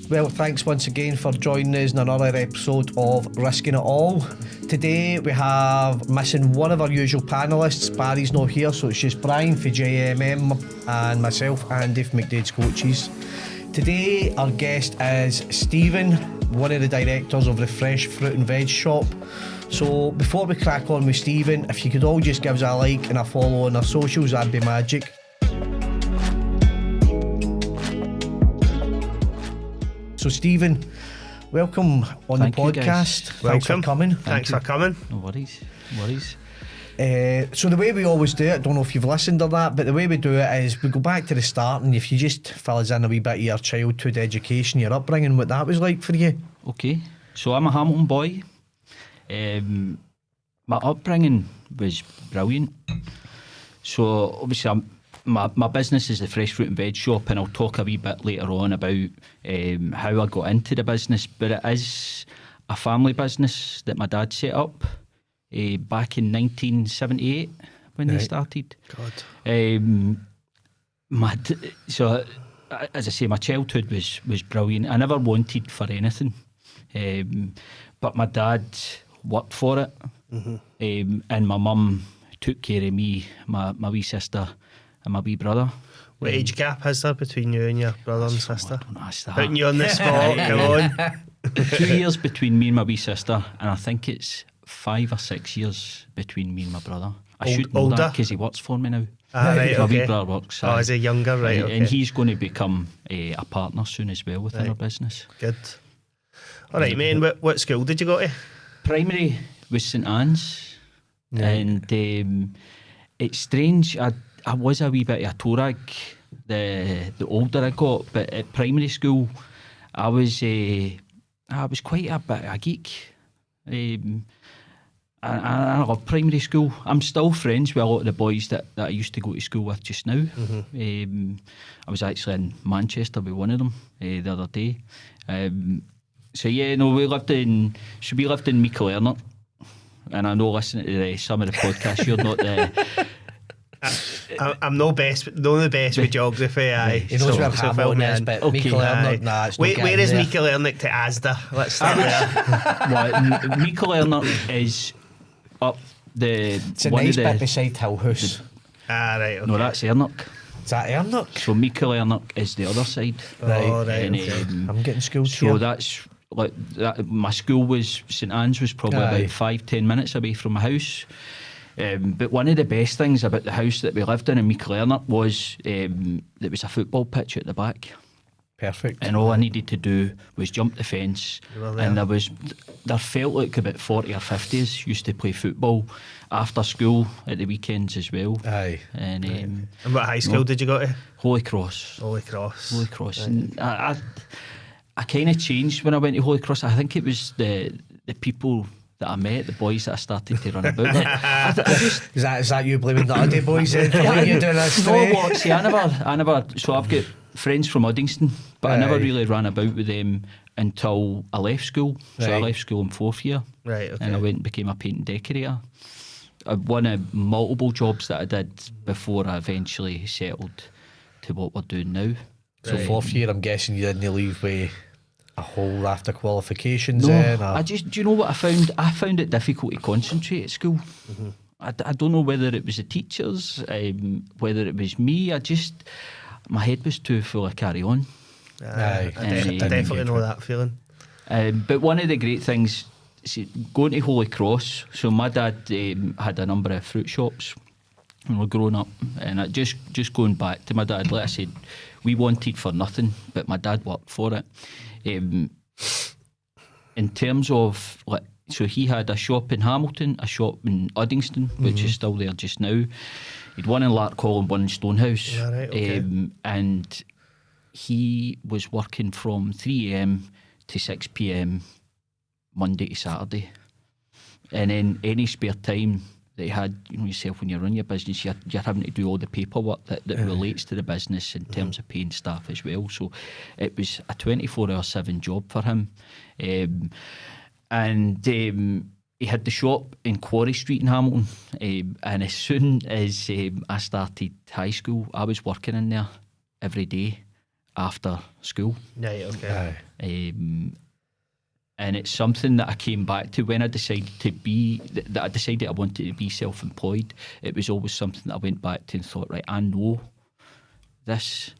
Well, thanks once again for joining us in another episode of Risking It All. Today we have missing one of our usual panellists. Barry's not here, so it's just Brian for JMM and myself, Andy from McDade's Coaches. Today our guest is Steven, one of the directors of the Fresh Fruit and Veg shop. So before we crack on with Steven, if you could all just give us a like and a follow on our socials, that'd be magic. So Steven, welcome on Thank the you, podcast. guys. Thanks for coming. Thanks for coming. No worries. So the way we always do it, I don't know if you've listened or that, but the way we do it is we go back to the start, and if you just fill us in a wee bit of your childhood education, your upbringing, what that was like for you. Okay, so I'm a Hamilton boy. My upbringing was brilliant. So obviously my business is the Fresh Fruit and Veg shop, and I'll talk a wee bit later on about how I got into the business, but it is a family business that my dad set up back in 1978 when they started. God. So as I say, my childhood was brilliant. I never wanted for anything, but my dad worked for it. And my mum took care of me, my wee sister and my wee brother. What age gap is there between you and your brother and sister? Don't ask that. Putting you on the spot, come on. 2 years between me and my wee sister, and I think it's 5 or 6 years between me and my brother. I should know older? that because he works for me now. Right, My okay. wee brother works. Oh, is he younger? Right, okay. And he's going to become a partner soon as well within our business. Good. All right, mate, and what school did you go to? Primary was St Anne's, and it's strange. I was a wee bit of a torag the older I got, but at primary school I was quite a bit of a geek. I love primary school. I'm still friends with a lot of the boys that I used to go to school with just now. I was actually in Manchester with one of them the other day. So yeah, no, we lived in Meikle Ernott, and I know listening to some of the podcasts, you're not the. I'm no the best with geography. Aye, He knows where Hamilton is, but Meikle Ernott, nah, it's not where is there. Meikle Ernott to Asda? Let's start there. Meikle Ernott is up the. It's a one nice of the, bit beside Hill House. Right, okay. No, that's Ernott. Is that Ernott? So Meikle Ernott is the other side. Oh, right, And, okay. I'm getting schooled So here. that's like that. My school was St Anne's was probably Aye. about 5-10 minutes away from my house. But one of the best things about the house that we lived in Meikle Ernott was there was a football pitch at the back, Perfect. and all I needed to do was jump the fence. And there felt like about 40 or 50s used to play football after school at the weekends as well. Aye. And And what high school did you go to? Holy Cross. Holy Cross. Holy Cross. And I kind of changed when I went to Holy Cross. I think it was the people that I met, the boys that I started to run about with. I just, Is that you blaming the Uddy boys then for what you're doing this no, way? what? See, I never. So I've got friends from Uddingston, but I never Aye. really ran about with them until I left school. So I Right. left school in 4th year, Right, okay. and I went and became a paint and decorator. One of multiple jobs that I did before I eventually settled to what we're doing now. So fourth year, I'm guessing you didn't leave with a whole raft of qualifications No, then? Or? do you know what I found? I found it difficult to concentrate at school. I don't know whether it was the teachers, whether it was me. My head was too full of carry on. Aye. I definitely know that feeling. But one of the great things, see, going to Holy Cross, so my dad had a number of fruit shops when we were growing up, and just going back to my dad, like I said, we wanted for nothing, but my dad worked for it. In terms of, like, so he had a shop in Hamilton, a shop in Uddingston, which is still there just now. He'd one in Larkhall and one in Stonehouse. Yeah, right, okay. And he was working from 3 a.m. to 6 p.m. Monday to Saturday. And then any spare time that you had, you know yourself, when you run your business, you're having to do all the paperwork that relates to the business in terms of paying staff as well. So it was a 24/7 job for him. And he had the shop in Quarry Street in Hamilton. And as soon as I started high school, I was working in there every day. after school. Right, okay. Aye. And it's something that I came back to when I decided that I decided I wanted to be self-employed. It was always something that I went back to and thought, right, I know this.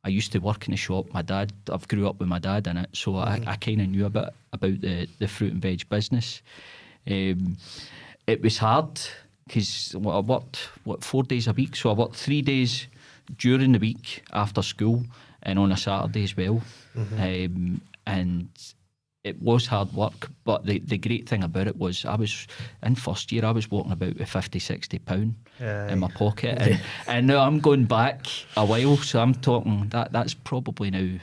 I used to work in a shop. I've grew up with my dad in it, so I kind of knew a bit about the fruit and veg business. It was hard because I worked 4 days a week, so I worked 3 days during the week after school and on a Saturday as well. And it was hard work, but the great thing about it was I was in first year, I was walking about with £50-60 in my pocket, and now I'm going back a while, so I'm talking that's probably now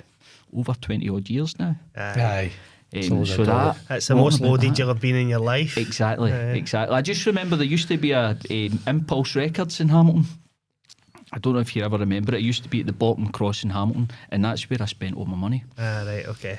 over 20 odd years now. Aye. So that's the most loaded you'll have been in your life. Exactly. I just remember there used to be a Impulse Records in Hamilton. I don't know if you ever remember it. It used to be at the bottom cross in Hamilton, and that's where I spent all my money. Right, okay.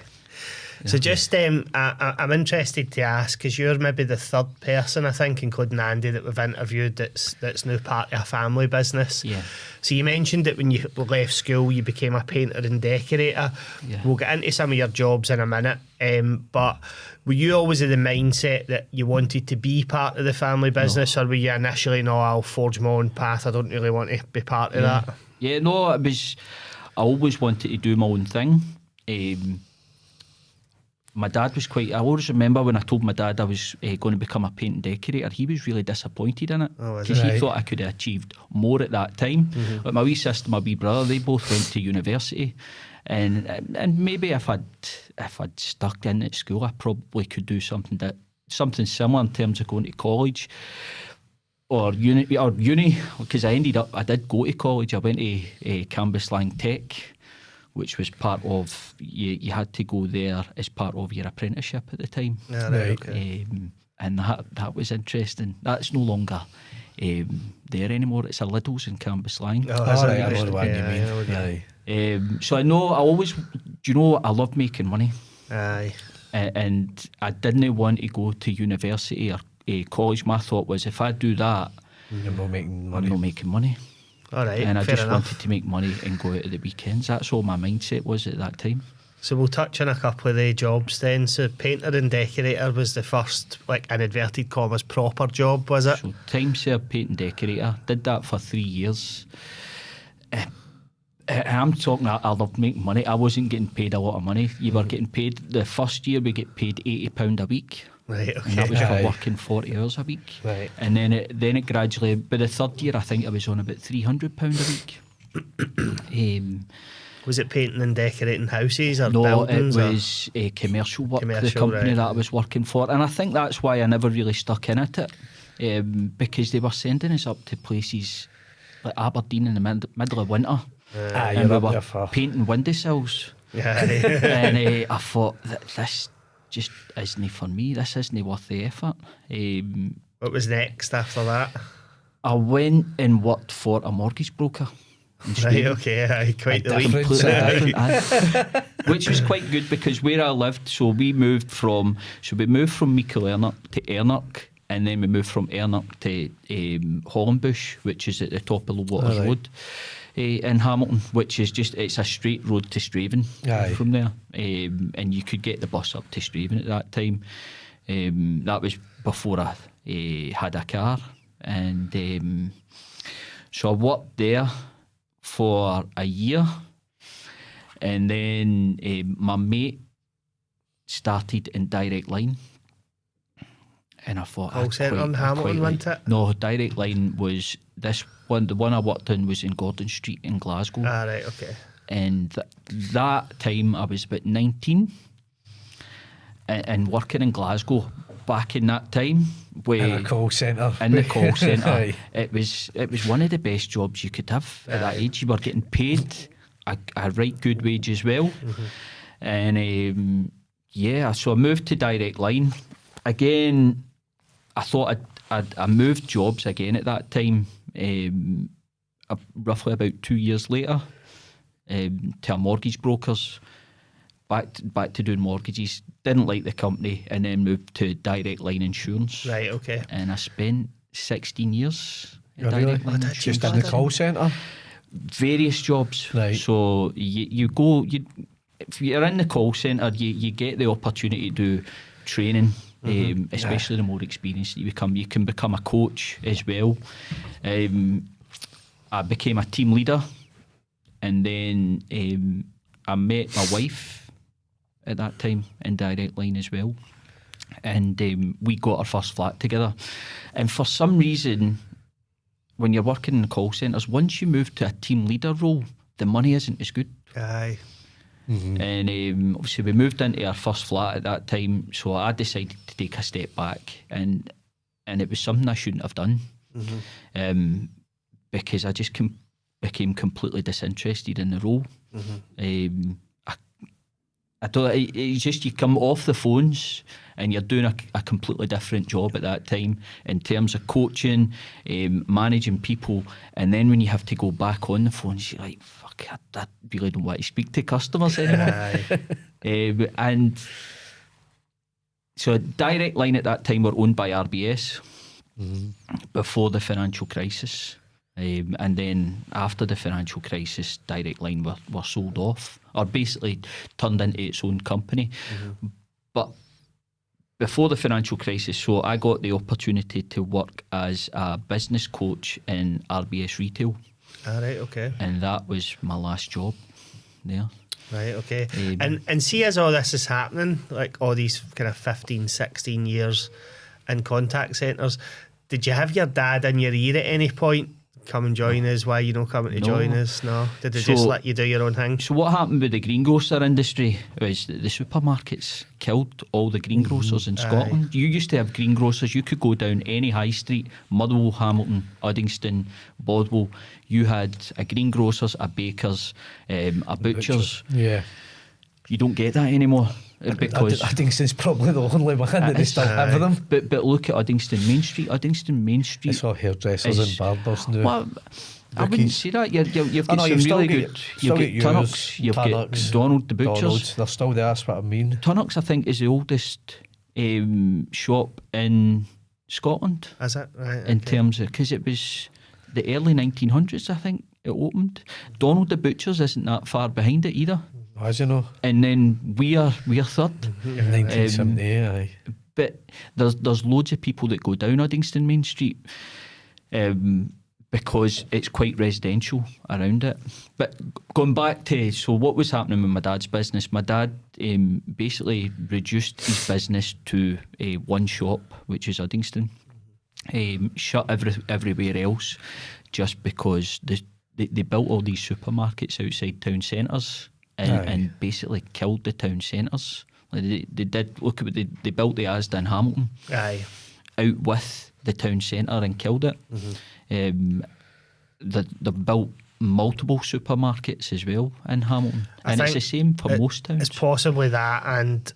So just, I'm interested to ask, because you're maybe the third person, I think, including Andy, that we've interviewed that's now part of a family business. Yeah. So you mentioned that when you left school, you became a painter and decorator. Yeah. We'll get into some of your jobs in a minute. But were you always in the mindset that you wanted to be part of the family business, or were you initially, no, I'll forge my own path, I don't really want to be part of that? Yeah, no, I always wanted to do my own thing. My dad was I always remember when I told my dad I was going to become a paint and decorator, he was really disappointed in it, because he thought I could have achieved more at that time. But my wee sister, my wee brother, they both went to university, and maybe if I'd stuck in at school, I probably could do something similar in terms of going to college or uni, because I did go to college. I went to Cambuslang Tech, which was part of, you had to go there as part of your apprenticeship at the time. Right, okay. And that was interesting. That's no longer there anymore. It's a Lidl's in Cambuslang. I know the one you mean. So I love making money. Aye. And I didn't want to go to university or college. My thought was, if I do that, You're not making money. I'm not making money. All right, and I fair just enough. wanted to make money and go out at the weekends. That's all my mindset was at that time. So we'll touch on a couple of the jobs then. So painter and decorator was the first, like, in inverted commas, proper job, was it? So time served paint and decorator. Did that for 3 years. I'm talking, I loved making money. I wasn't getting paid a lot of money. You were getting paid, the first year we get paid £80 a week. Right, okay. And that was for working 40 hours a week. Right. And then it gradually, by the third year, I think I was on about £300 a week. Was it painting and decorating houses or No, buildings? it was commercial work, the Commercial, company right. that I was working for. And I think that's why I never really stuck in at it, because they were sending us up to places like Aberdeen in the middle of winter. And we were painting windowsills. Yeah. And I thought, this just isn't for me. This isn't worth the effort. What was next after that? I went and worked for a mortgage broker. Right, okay, quite the leap. Completely different, aye. Which was quite good, because where I lived, we moved from Meikle Ernach to Ernach, and then we moved from Ernach to Hollandbush, which is at the top of Lowwaters Road in Hamilton, which is it's a straight road to Straven from there, and you could get the bus up to Straven at that time. That was before I had a car, and so I worked there for a year, and then my mate started in Direct Line, and I thought, Call centre in Hamilton, wasn't it? No, Direct Line was this one. The one I worked in was in Gordon Street in Glasgow. Ah, right, okay. And that time I was about 19, and working in Glasgow back in that time, in a call centre. In the call centre, it was one of the best jobs you could have at that age. You were getting paid a right good wage as well, and so I moved to Direct Line again. I thought I moved jobs again at that time. Roughly about 2 years later, to a mortgage broker's. Back to doing mortgages. Didn't like the company, and then moved to Direct Line Insurance. Right, okay. And I spent 16 years at Really? Direct Line Insurance. Just in the call centre? various jobs. Right. So you go, if you're in the call centre, you get the opportunity to do training, especially the more experienced you become. You can become a coach as well. I became a team leader, and then I met my wife at that time in Direct Line as well, and we got our first flat together. And for some reason, when you're working in call centres, once you move to a team leader role, the money isn't as good. Aye. And obviously we moved into our first flat at that time, so I decided to take a step back, and it was something I shouldn't have done, because I just became completely disinterested in the role. I don't. It's just you come off the phones and you're doing a completely different job at that time in terms of coaching, managing people, and then when you have to go back on the phones, you're like, fuck, I really don't want to speak to customers anymore. And so Direct Line at that time were owned by RBS before the financial crisis. And then after the financial crisis, Direct Line were sold off, or basically turned into its own company. But before the financial crisis, so I got the opportunity to work as a business coach in RBS Retail. All right, okay. And that was my last job there. Right, okay. And see, as all this is happening, like all these kind of 15, 16 years in contact centres, did you have your dad in your ear at any point? Come and join us. Why you not coming to join us? No. Did they just let you do your own thing? So what happened with the greengrocer industry was that the supermarkets killed all the greengrocers in Scotland. You used to have greengrocers. You could go down any high street, Motherwell, Hamilton, Uddingston, Bodwell. You had a greengrocers, a bakers, a butchers. Yeah. You don't get that anymore. Because Uddingston's probably the only one that they still have them. But look at Uddingston Main Street. Uddingston Main Street. It's all hairdressers and barbers now. Well, I wouldn't say that. You've got some really good. You've got Tunnock's. You've got Donald the Butchers. Donald's, they're still there. That's what I mean. Tunnock's, I think, is the oldest shop in Scotland. Is it? Right. In terms of, because it was the early 1900s, I think it opened. Donald the Butchers isn't that far behind it either. As you know, and then we are third in 1978. Aye. But there's loads of people that go down Uddingston Main Street because it's quite residential around it. But going back to what was happening with my dad's business, my dad basically reduced his business to one shop, which is Uddingston. Shut everywhere else just because they built all these supermarkets outside town centres. And basically killed the town centres. Like they did. Look at what they built the Asda in Hamilton. Aye. Out with the town centre and killed it. They built multiple supermarkets as well in Hamilton, and it's the same for most towns. It's possibly that, and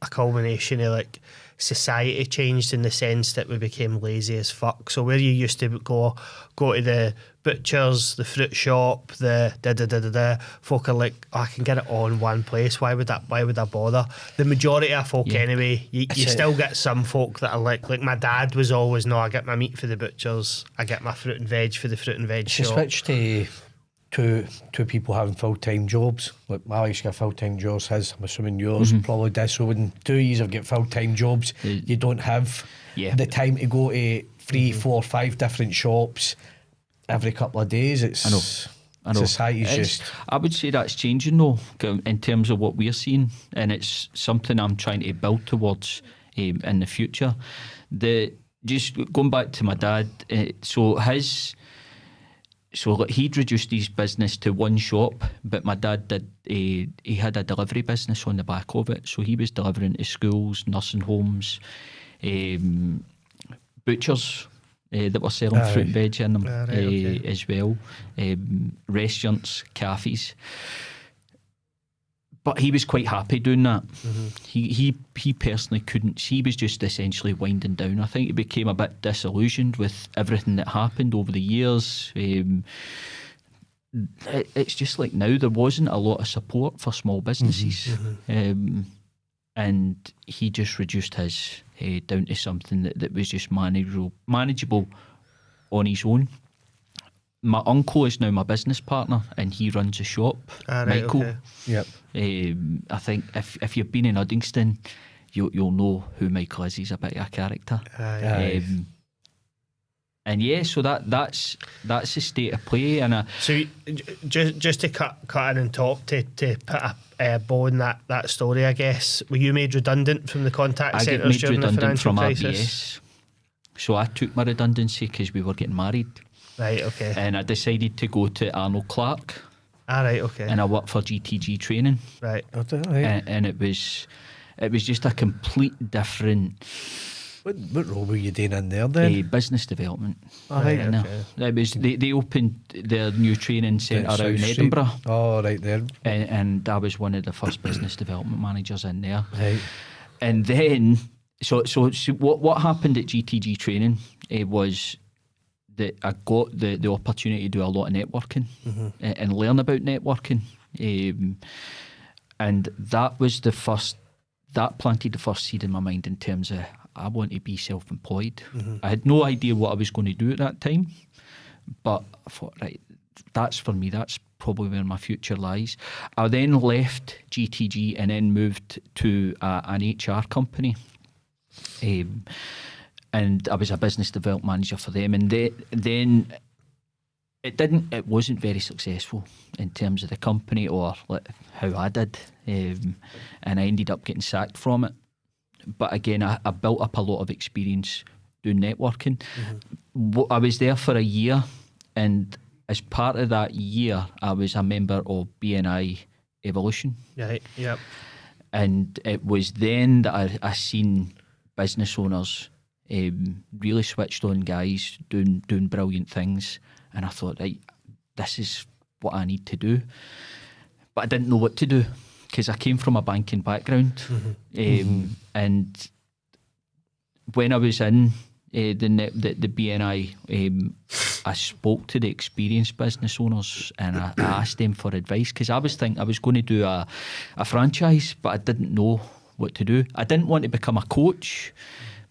a culmination of like society changed in the sense that we became lazy as fuck. So where you used to go to the butchers, the fruit shop, the folk are like, I can get it all in one place. Why would I bother? The majority of folk anyway, you still get some folk that are like my dad was always, no, I get my meat for the butchers, I get my fruit and veg for the fruit and veg shop. Switched to two people having full-time jobs. Like my wife's got full-time jobs, I'm assuming yours probably does. So when two of you have got full-time jobs, you don't have the time to go to 3, 4, 5 different shops every couple of days. I know. Society's just... I would say that's changing though, in terms of what we're seeing, and it's something I'm trying to build towards in the future. Just going back to my dad, he'd reduced his business to one shop, but my dad did. He had a delivery business on the back of it, so he was delivering to schools, nursing homes, butchers that were selling fruit and veg in them as well, restaurants, cafes. But he was quite happy doing that. He personally couldn't. He was just essentially winding down. I think he became a bit disillusioned with everything that happened over the years. It's just like now there wasn't a lot of support for small businesses, and he just reduced his down to something that was just manageable on his own. my uncle is now my business partner, and he runs a shop. Right, Michael. okay. Yep. I think if you've been in Uddingston, you'll know who Michael is. He's a bit of a character. Aye. And yeah, so that's the state of play. And So just to cut in and talk to put a bow in that story, I guess, were you made redundant from the contact I get centres made during the redundant financial from crisis? RBS. So I took my redundancy because we were getting married. Right, okay. And I decided to go to Arnold Clark, Right, okay. and I worked for GTG Training. Right. Right. And it was just a complete different What role were you doing in there then? business development. Right, And, okay. it was they opened their new training centre out in Edinburgh, Oh, right there. and I was one of the first business development managers in there. Right. And then so what happened at GTG Training was that I got the opportunity to do a lot of networking and learn about networking, and that planted the first seed in my mind in terms of I want to be self-employed. I had no idea what I was going to do at that time, but I thought, right, that's for me. That's probably where my future lies. I then left GTG and then moved to an HR company. And I was a business development manager for them, and then it wasn't very successful in terms of the company or how I did, and I ended up getting sacked from it. But again, I built up a lot of experience doing networking. I was there for a year, and as part of that year, I was a member of BNI Evolution. Right, yep. And it was then that I seen business owners, really switched on guys doing brilliant things, and I thought, right, this is what I need to do. But I didn't know what to do because I came from a banking background, and when I was in the BNI, I spoke to the experienced business owners and I asked them for advice because I was thinking I was going to do a franchise, but I didn't know what to do. I didn't want to become a coach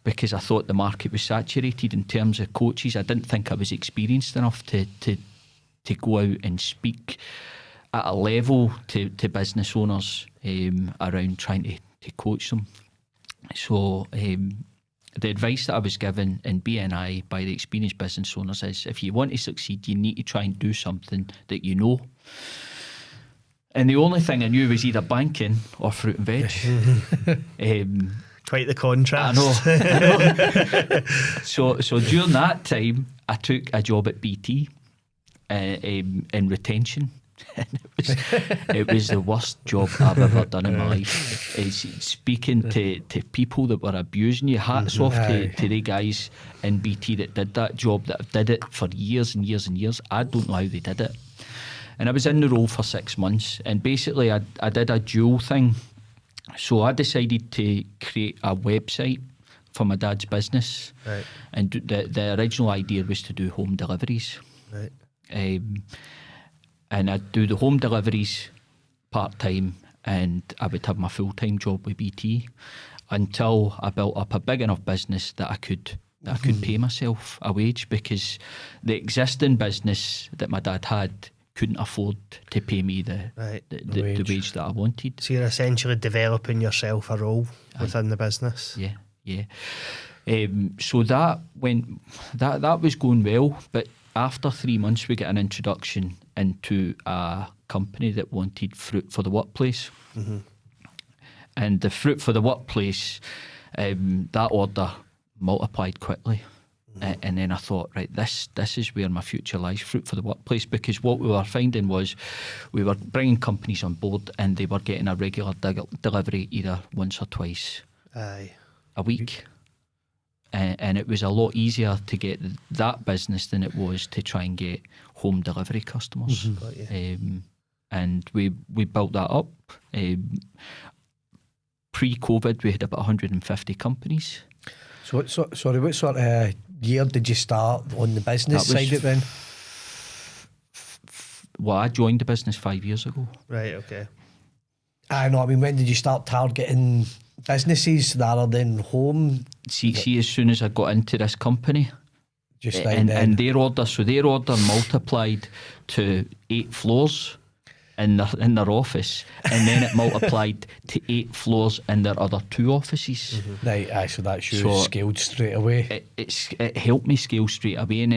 because I thought the market was saturated in terms of coaches. I didn't think I was experienced enough to go out and speak at a level to business owners around trying to coach them. So the advice that I was given in BNI by the experienced business owners is if you want to succeed, you need to try and do something that you know. And the only thing I knew was either banking or fruit and veg. Quite the contrast. I know. So during that time, I took a job at BT in retention. And it was the worst job I've ever done in my life. It's speaking to people that were abusing you. Hats off to the guys in BT that did that job, that did it for years and years and years. I don't know how they did it. And I was in the role for 6 months, and basically I did a dual thing. So I decided to create a website for my dad's business. Right. And the original idea was to do home deliveries. Right. And I'd do the home deliveries part-time, and I would have my full-time job with BT until I built up a big enough business that I could pay myself a wage, because the existing business that my dad had couldn't afford to pay me the wage that I wanted. So you're essentially developing yourself a role within the business. Yeah. So that was going well, but after 3 months we got an introduction into a company that wanted fruit for the workplace. And the fruit for the workplace, that order multiplied quickly. And then I thought, right, this is where my future lies, fruit for the workplace, because what we were finding was we were bringing companies on board and they were getting a regular delivery either once or twice a week. And it was a lot easier to get that business than it was to try and get home delivery customers. And we built that up. Pre-COVID, we had about 150 companies. So sorry, what sort of year did you start on the business side of it then? Well, I joined the business 5 years ago. Right, okay. I know, I mean, when did you start targeting businesses rather than home? See, as soon as I got into this company, Just like and then. their order multiplied to 8 floors in their office, and then it multiplied to 8 floors in their other 2 offices. Right, aye, so that's you scaled straight away. It helped me scale straight away, and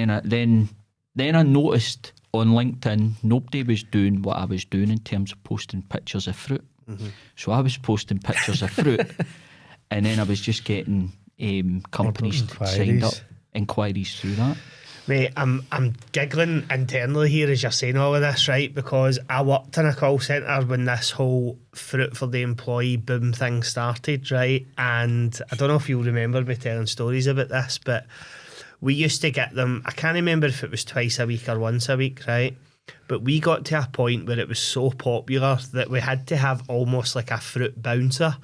then I noticed on LinkedIn nobody was doing what I was doing in terms of posting pictures of fruit. So I was posting pictures of fruit, and then I was just getting companies signed up, inquiries through that. Mate, I'm giggling internally here as you're saying all of this, right? Because I worked in a call centre when this whole fruit for the employee boom thing started, right? And I don't know if you'll remember me telling stories about this, but we used to get them, I can't remember if it was twice a week or once a week, right? But we got to a point where it was so popular that we had to have almost like a fruit bouncer.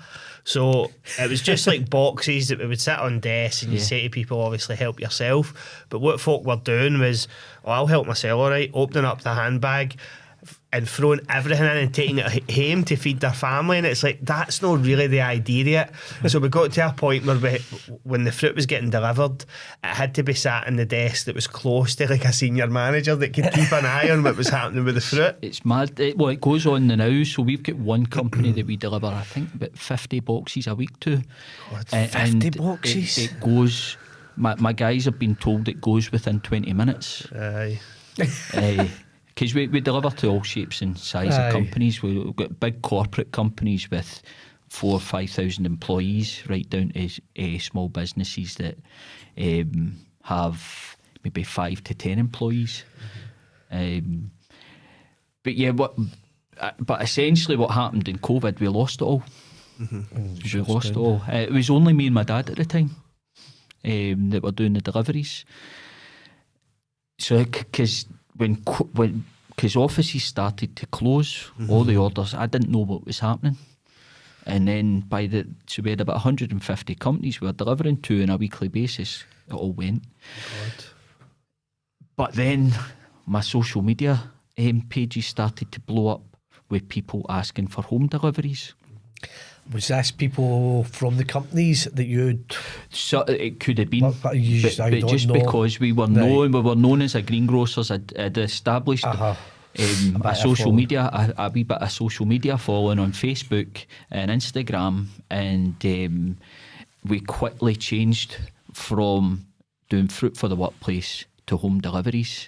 So it was just like boxes that we would sit on desks, and you say to people, obviously help yourself. But what folk were doing was, I'll help myself, all right, opening up the handbag and throwing everything in and taking it home to feed their family. And it's like, that's not really the idea yet. So we got to a point where when the fruit was getting delivered, it had to be sat in the desk that was close to like a senior manager that could keep an eye on what was happening with the fruit. It's mad. It goes on now. So we've got one company that we deliver, I think, about 50 boxes a week to. God, 50 boxes? It goes, my guys have been told it goes within 20 minutes. Aye. Because we deliver to all shapes and size of companies. We've got big corporate companies with 4,000 or 5,000 employees, right down to small businesses that have maybe 5 to 10 employees. But essentially what happened in COVID, we lost it all. We lost it all. It was only me and my dad at the time that were doing the deliveries. So because because offices started to close, all the orders, I didn't know what was happening. And then so we had about 150 companies we were delivering to on a weekly basis. It all went. God. But then my social media pages started to blow up with people asking for home deliveries. Was this people from the companies that you'd... So it could have been, but just because we were known as a greengrocers, I'd established a social media, a wee bit of social media following on Facebook and Instagram, and we quickly changed from doing fruit for the workplace to home deliveries.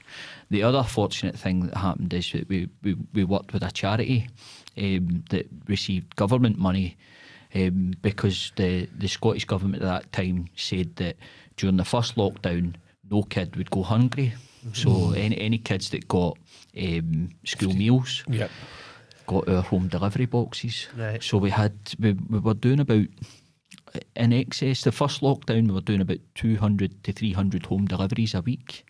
The other fortunate thing that happened is that we worked with a charity that received government money because the Scottish government at that time said that during the first lockdown no kid would go hungry. So any kids that got school meals got our home delivery boxes. Right. So we were doing about, in excess, the first lockdown we were doing about 200 to 300 home deliveries a week.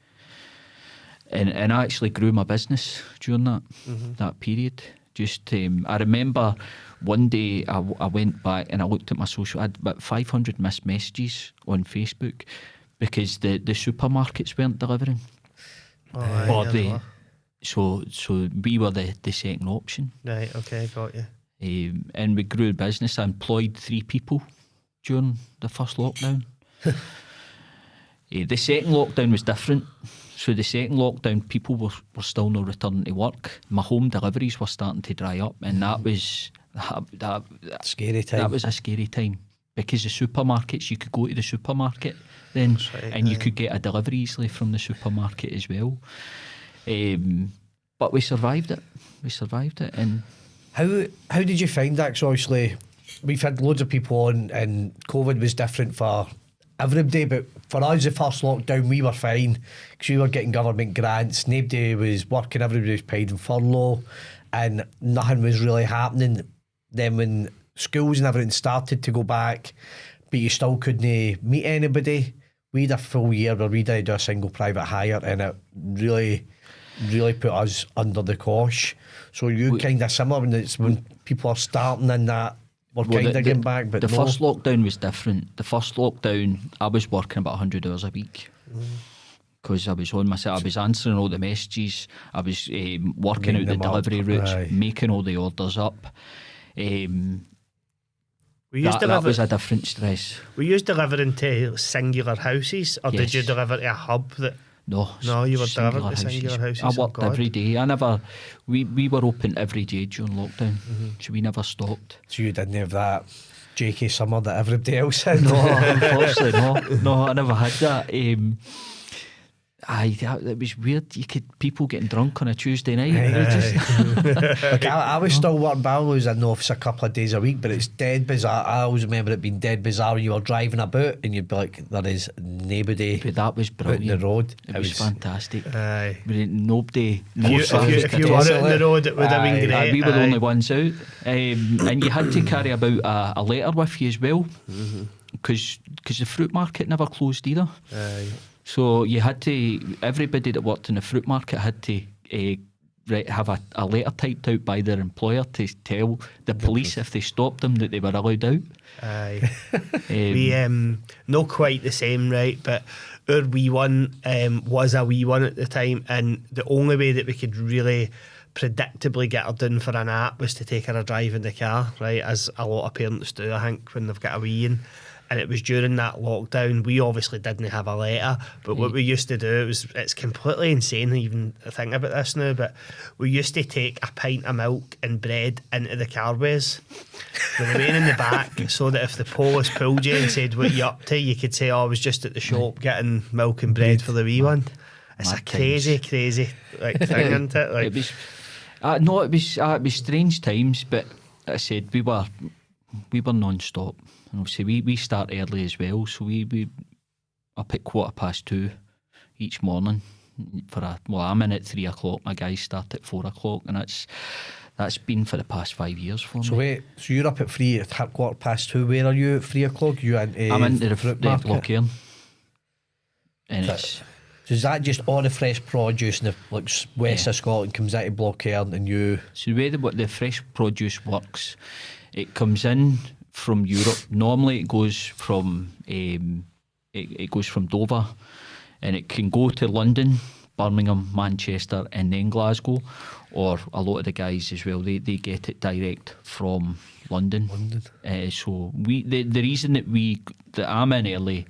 And I actually grew my business during that period. Just I remember one day I went back and I looked at my social. I had about 500 missed messages on Facebook because the supermarkets weren't delivering. So we were the second option. Right, okay, got you. And we grew the business. I employed 3 people during the first lockdown. The second lockdown was different. So the second lockdown, people were still not returning to work. My home deliveries were starting to dry up, and that was that scary time. That was a scary time because the supermarkets, you could go to the supermarket then, and you could get a delivery easily from the supermarket as well. But we survived it. And how did you find that? Because obviously we've had loads of people on, and COVID was different for everybody, but for us the first lockdown we were fine because we were getting government grants, nobody was working, everybody was paid in furlough and nothing was really happening. Then when schools and everything started to go back, but you still couldn't meet anybody, we had a full year where we didn't do a single private hire, and it really put us under the cosh. So you kind of similar when people are starting in that, we're kind of getting back, but first lockdown was different. The first lockdown, I was working about 100 hours a week because I was on myself. I was answering all the messages. I was working out the delivery routes, making all the orders up. We used that was a different stress. Were you delivering to singular houses, or did Yes. you deliver to a hub that? No, You were singular delivering to singular houses. I worked every day. We were open every day during lockdown, so we never stopped. So you didn't have that JK summer that everybody else had? No, unfortunately, no, I never had that. It was weird. People getting drunk on a Tuesday night. Like I was still working, but I was in the office a couple of days a week, but it's dead bizarre. I always remember it being dead bizarre when you were driving about and you'd be like, there is nobody But that was out brilliant. in the road. It was fantastic. Aye. Nobody. If you were out on the road, it would have been great. We were the only ones out, and you had to carry about a letter with you as well, because the fruit market never closed either. Aye. So you had to. Everybody that worked in the fruit market had to have a letter typed out by their employer to tell the police if they stopped them that they were allowed out. Aye. We not quite the same, right? But our wee one was a wee one at the time, and the only way that we could really predictably get her down for a nap was to take her a drive in the car, right? As a lot of parents do, I think, when they've got a wee in. And it was during that lockdown. We obviously didn't have a letter, but what we used to do, it's completely insane even to think about this now, but we used to take a pint of milk and bread into the carways with the man in the back, so that if the police pulled you and said, what you up to, you could say, I was just at the shop getting milk and bread for the wee one. It's Mad a crazy thing, isn't it? Like, It was strange times, but I said we were non-stop. And obviously we start early as well, so we up at 2:15 each morning I'm in at 3 o'clock, my guys start at 4 o'clock, and that's been for the past 5 years for me. So wait, so you're up at 3 at 2:15. Where are you at 3 o'clock? I'm into the Blockhairn, and So is that just all the fresh produce and the west of Scotland comes out of Blockhairn and you? So the way that the fresh produce works, it comes in from Europe. Normally it goes from Dover, and it can go to London, Birmingham, Manchester and then Glasgow, or a lot of the guys as well, they get it direct from London. So the reason that I'm in early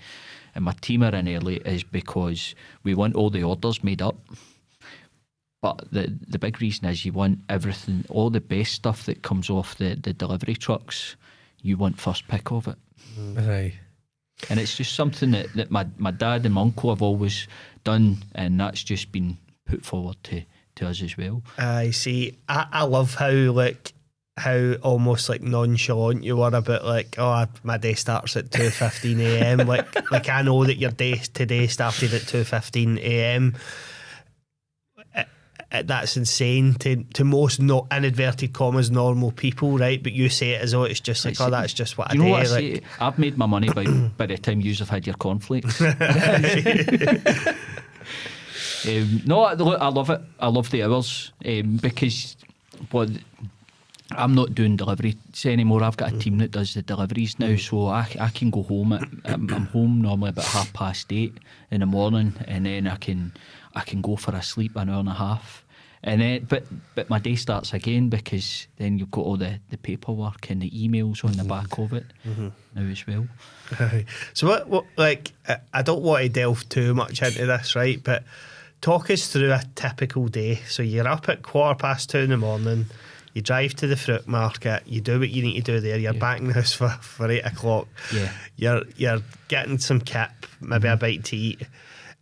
and my team are in early is because we want all the orders made up. But the big reason is you want everything, all the best stuff that comes off the delivery trucks, you want first pick of it. Right. And it's just something that my dad and my uncle have always done, and that's just been put forward to us as well. I see. I love how almost like nonchalant you were about my day starts at 2:15 a.m. like I know that your day today started at 2:15 a.m. That's insane to most, not in inverted commas, normal people, right? But you say it as though it's just like, that's just what I do. What I say? I've made my money by the time you have had your cornflakes. No, I love it. I love the hours because I'm not doing deliveries anymore. I've got a team that does the deliveries now, so I can go home. I'm home normally about 8:30 in the morning, and then I can go for a sleep an hour and a half, and then but my day starts again, because then you've got all the paperwork and the emails on the back of it now as well. So what I don't want to delve too much into this, right? But talk us through a typical day. So you're up at 2:15 in the morning. You drive to the fruit market, you do what you need to do there, you're back in the house for 8 o'clock. Yeah. You're getting some kip, maybe a bite to eat,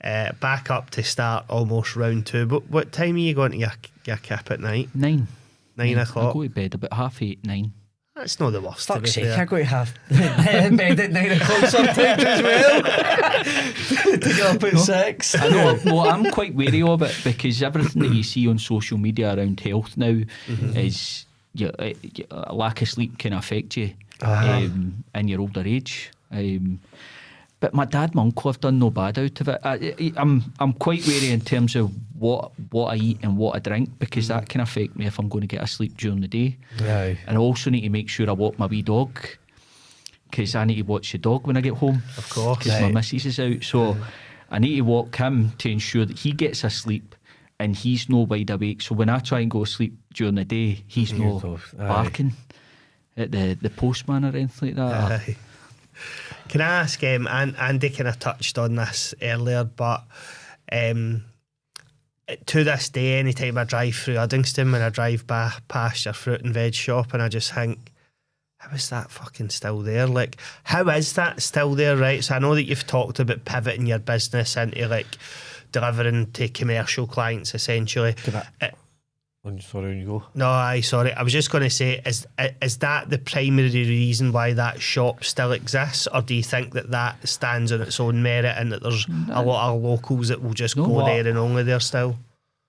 back up to start almost round 2. But what time are you going to your kip at night? 9 o'clock? I go to bed about 8:30, 9. That's not the worst. Fuck's sake, I go to have in bed at 9 o'clock sometimes as well. To get up at 6. I know. Well, I'm quite wary of it, because everything that you see on social media around health now is a lack of sleep can affect you in your older age. But my dad and my uncle have done no bad out of it. I'm quite wary in terms of what I eat and what I drink, because that can affect me if I'm going to get a sleep during the day. Right. And I also need to make sure I walk my wee dog, because I need to watch the dog when I get home. Of course. Because my missus is out. So I need to walk him to ensure that he gets a sleep and he's no wide awake. So when I try and go to sleep during the day, he's no barking. at the postman or anything like that? Aye. Can I ask, Andy kind of touched on this earlier, but to this day, anytime I drive through Uddingston, when I drive past your fruit and veg shop, and I just think, how is that fucking still there? Like, how is that still there, right? So I know that you've talked about pivoting your business into like delivering to commercial clients, essentially. Sorry, you go. No, sorry. I was just going to say, is that the primary reason why that shop still exists, or do you think that stands on its own merit and that there's a lot of locals that will just go there and only there still?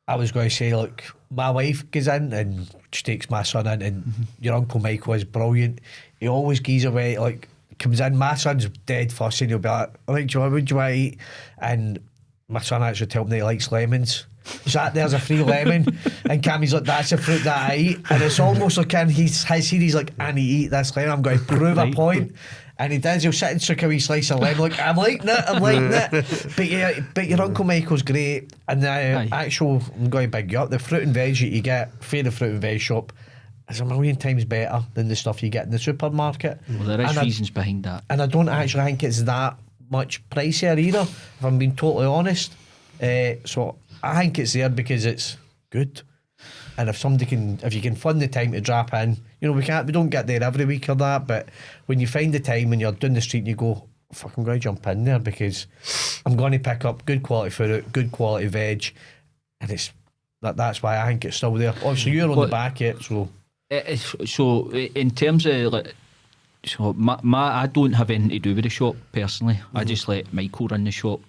I was going to say, look, my wife goes in and she takes my son in, and your Uncle Michael is brilliant. He always gives away, like, comes in, my son's dead fussy, and he'll be like, all right, Joe, what do you want to eat? And my son actually told me he likes lemons. So there's a free lemon, and Cammy's like, that's a fruit that I eat. And it's almost like in his he's like, I need to eat this lemon, I'm going to prove a point. And he does, he'll sit and suck a wee slice of lemon, like, I'm liking it. But your Uncle Michael's great. And the actual, I'm going to big you up, the fruit and veg that you get for the fruit and veg shop is a million times better than the stuff you get in the supermarket. Well, there is reasons behind that. And I don't actually think it's that much pricier either, if I'm being totally honest. So I think it's there because it's good. And if you can fund the time to drop in, you know, we don't get there every week or that, but when you find the time when you're down the street and you go, fuck, I'm going to jump in there because I'm going to pick up good quality fruit, good quality veg, and that's why I think it's still there. Obviously, you're on the back yet, so. So in terms of like, so I don't have anything to do with the shop personally. I just let Michael run the shop.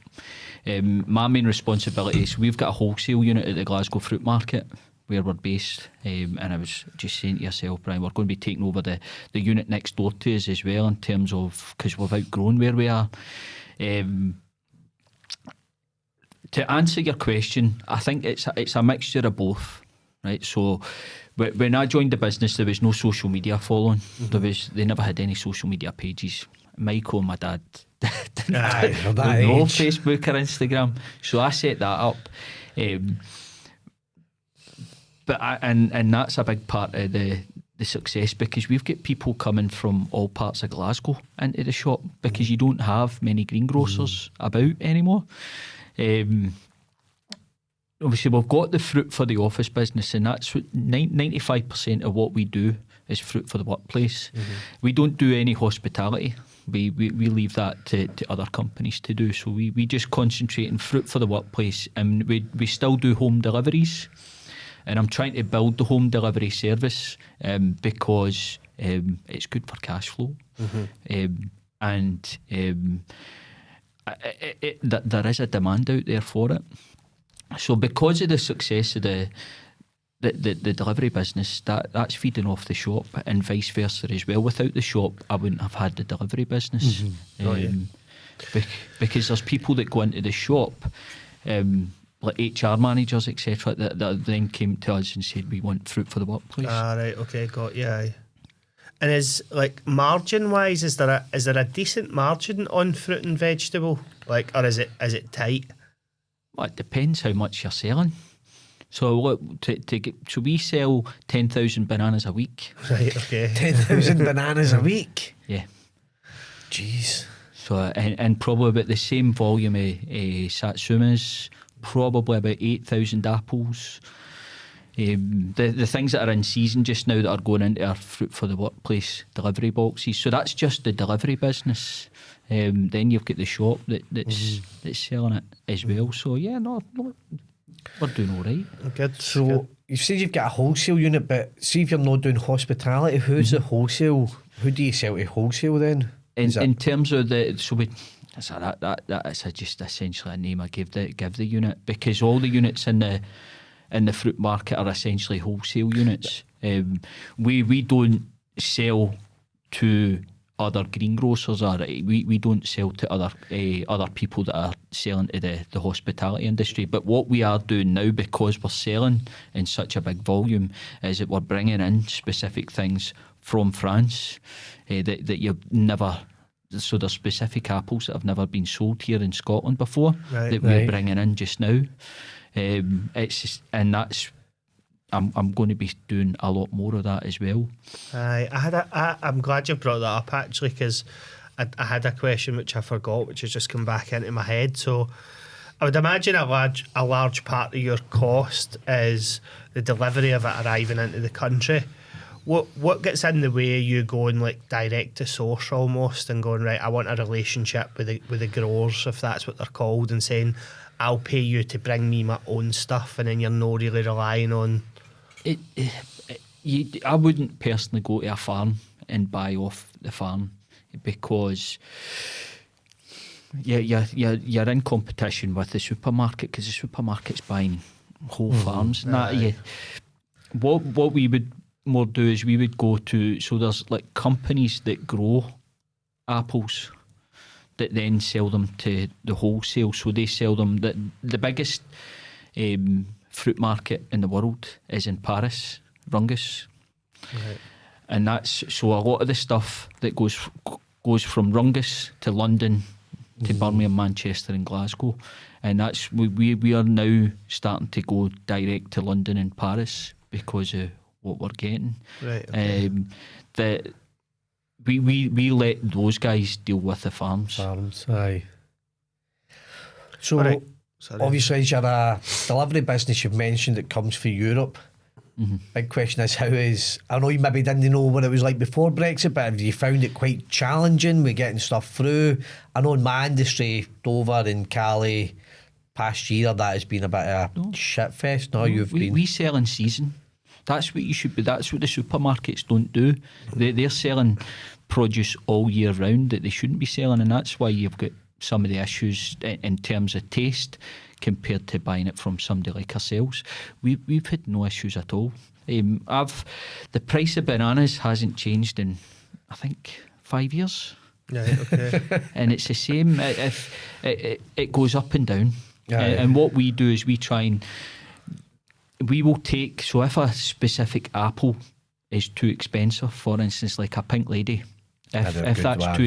My main responsibility is we've got a wholesale unit at the Glasgow Fruit Market where we're based, and I was just saying to yourself, Brian, we're going to be taking over the unit next door to us as well, in terms of, because we've outgrown where we are. To answer your question, I think it's a mixture of both, right? So when I joined the business, there was no social media following. They never had any social media pages. Michael and my dad didn't know Facebook or Instagram, so I set that up. And that's a big part of the success, because we've got people coming from all parts of Glasgow into the shop, because you don't have many greengrocers about anymore. Obviously, we've got the fruit for the office business, and that's 95% of what we do is fruit for the workplace. We don't do any hospitality. We leave that to other companies to do. So we just concentrate on fruit for the workplace, and we still do home deliveries. And I'm trying to build the home delivery service because it's good for cash flow. There is a demand out there for it. So because of the success of the delivery business, that's feeding off the shop, and vice versa as well. Without the shop, I wouldn't have had the delivery business. Because there's people that go into the shop, like HR managers, etc., that then came to us and said, we want fruit for the workplace. Right, okay, got you. Aye. And is, like, margin wise, is there a decent margin on fruit and vegetable, like, or is it tight? Well, it depends how much you're selling. So look, so we sell 10,000 bananas a week. Right, okay. 10,000 bananas a week? Yeah. Jeez. So and probably about the same volume of satsumas, probably about 8,000 apples. The things that are in season just now that are going into our fruit for the workplace delivery boxes. So that's just the delivery business. Then you've got the shop that's selling it as well. So yeah, no, we're doing all right. Good. So you said you've got a wholesale unit, but see if you're not doing hospitality, who's the wholesale? Who do you sell to wholesale then? In terms of that is just essentially a name I give the unit, because all the units in the fruit market are essentially wholesale units. We don't sell to other greengrocers, or we don't sell to other people that are selling to the hospitality industry. But what we are doing now, because we're selling in such a big volume, is that we're bringing in specific things from France that you've never. So there's specific apples that have never been sold here in Scotland before, that we're bringing in just now. It's just, and that's I'm going to be doing a lot more of that as well. I'm glad you brought that up actually, because I had a question which I forgot, which has just come back into my head. So I would imagine a large part of your cost is the delivery of it arriving into the country. What gets in the way of you going like direct to source almost, and going, right, I want a relationship with the growers, if that's what they're called, and saying, I'll pay you to bring me my own stuff, and then you're not really relying on I wouldn't personally go to a farm and buy off the farm, because you're in competition with the supermarket, because the supermarket's buying whole farms. And that, what we would more do is we would go to, so there's like companies that grow apples that then sell them to the wholesale. So they sell them, the biggest fruit market in the world is in Paris, Rungus. Right. And that's, so a lot of the stuff that goes from Rungus to London to Birmingham, Manchester and Glasgow, and that's we are now starting to go direct to London and Paris because of what we're getting. Right. Okay. We let those guys deal with the farms. Aye. So right. obviously, as you're a delivery business, you've mentioned it comes for Europe. Big question is, I know you maybe didn't know what it was like before Brexit, but have you found it quite challenging with getting stuff through? I know in my industry, Dover and Cali, past year, that has been a bit of a shit fest. We sell in season. That's what you should be. That's what the supermarkets don't do. They're selling produce all year round that they shouldn't be selling, and that's why you've got some of the issues in terms of taste compared to buying it from somebody like ourselves. We've had no issues at all. The price of bananas hasn't changed in, I think, 5 years. Right, okay. And it's the same. If it goes up and down. And what we do is we try and we will take, so if a specific apple is too expensive, for instance, like a Pink Lady, if that's too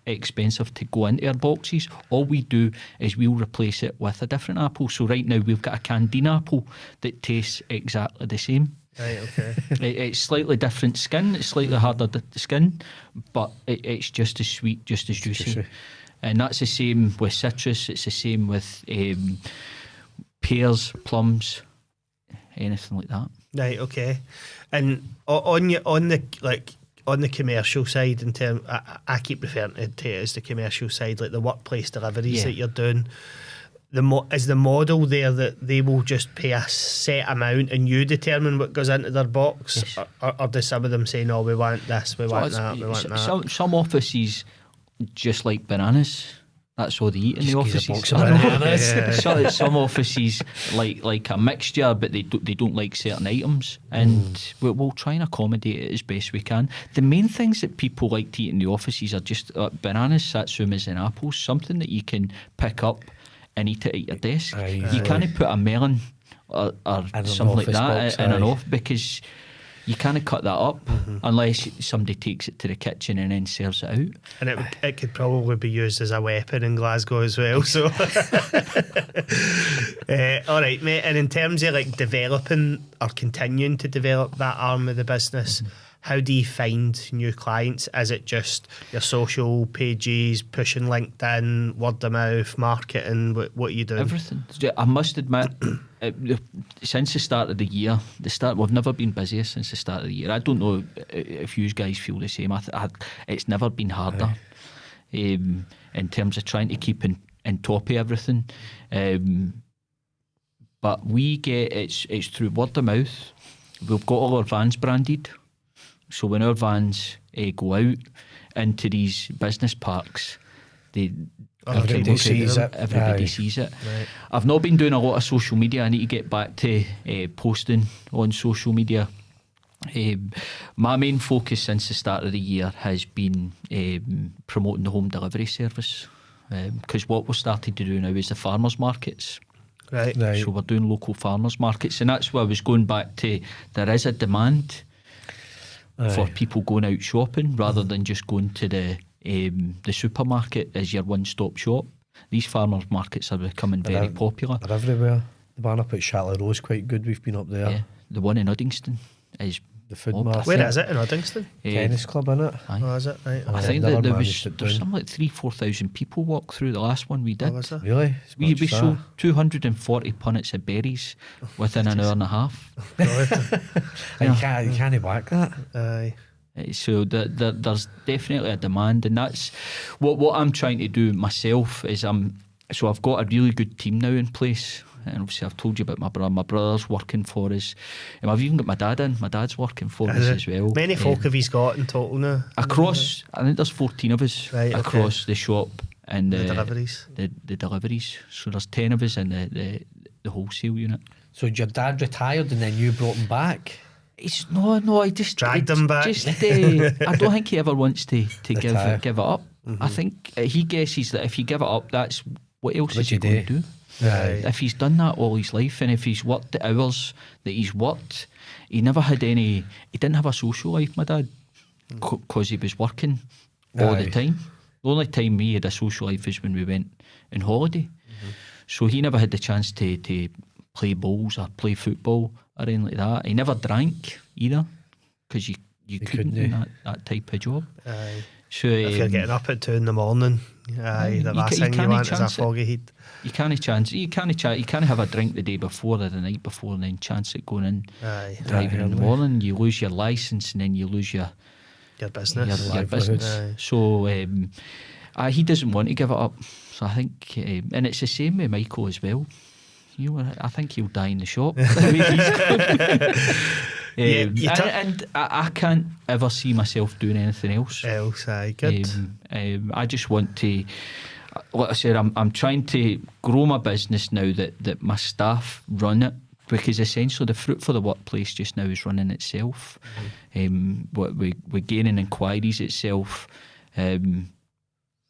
expensive to go into our boxes, all we do is we'll replace it with a different apple. So right now we've got a Candine apple that tastes exactly the same. Right, okay. It's slightly different skin, it's slightly harder skin, but it's just as sweet, just as juicy. And that's the same with citrus, it's the same with pears, plums, anything like that. Right, okay. And on the commercial side, in terms, I keep referring to it as the commercial side, like the workplace deliveries that you're doing. Is the model there that they will just pay a set amount and you determine what goes into their box? Yes. Or do some of them say, no, we want this, we want that, we want that? Some offices just like bananas. That's all they eat in the offices. Some offices like a mixture, but they don't like certain items, and we'll try and accommodate it as best we can. The main things that people like to eat in the offices are just bananas, satsumas and apples, something that you can pick up and eat it at your desk. You can't put a melon or something like that in an office, because you can't cut that up unless somebody takes it to the kitchen and then serves it out. And it could probably be used as a weapon in Glasgow as well. So, all right, mate. And in terms of like developing or continuing to develop that arm of the business, how do you find new clients? Is it just your social pages, pushing LinkedIn, word of mouth, marketing? What are you doing? Everything. I must admit, since the start of the year, we've never been busier since the start of the year. I don't know if you guys feel the same. It's never been harder in terms of trying to keep in top of everything. But we get it's through word of mouth. We've got all our vans branded. So when our vans go out into these business parks, everybody sees it. Right. I've not been doing a lot of social media. I need to get back to posting on social media. My main focus since the start of the year has been promoting the home delivery service, because what we're starting to do now is the farmers markets. Right. So we're doing local farmers markets, and that's why I was going back to, there is a demand for people going out shopping rather than just going to the supermarket as your one-stop shop. These farmers markets are becoming very popular. They're everywhere. The one up at Charlotte Rose quite good. We've been up there. the one in Uddingston is The food mobbed. market. Where is it in Uddingston? Tennis club, innit? Aye. Oh, is it? Right. I I've think never that there managed it was down. something like 3,000-4,000 people walk through the last one we did. Oh, was it? Really? As We much as that? sold 240 punnets of berries within an hour and a half. You can't back that. Aye. So there's definitely a demand, and that's what I'm trying to do myself. So I've got a really good team now in place, and obviously I've told you about my brother. My brother's working for us, and I've even got my dad in. My dad's working for us as well. Many folk have he's got in total now? Across, I think there's 14 of us Right, okay. across the shop and The deliveries. The deliveries. So there's 10 of us in the wholesale unit. So your dad retired and then you brought him back? It's no. I just Dragged him back. I don't think he ever wants to Retire. give it up. I think he guesses that if you give it up, that's what else What is he you going to do? Right. If he's done that all his life, and if he's worked the hours that he's worked, he never had any. He didn't have a social life, my dad, because he was working all the Aye. time. The only time we had a social life is when we went on holiday. So he never had the chance to play bowls or play football or anything like that. He never drank either, because you couldn't couldn't, do that type of job. Aye. So If you're getting up at 2 in the morning, the you last thing you can't want is a chance it. foggy heat. you can't have a drink the day before or the night before and then chance it going in Aye. driving in the early. morning. You lose your licence and then you lose your Your business. your livelihood. business. Aye. So he doesn't want to give it up. So I think, and it's the same with Michael as well. I think he'll die in the shop. The way he's going. And I can't ever see myself doing anything else. Aye, good. I just want to, like I said, I'm trying to grow my business now that my staff run it, because essentially the fruit for the workplace just now is running itself. What we're gaining inquiries itself.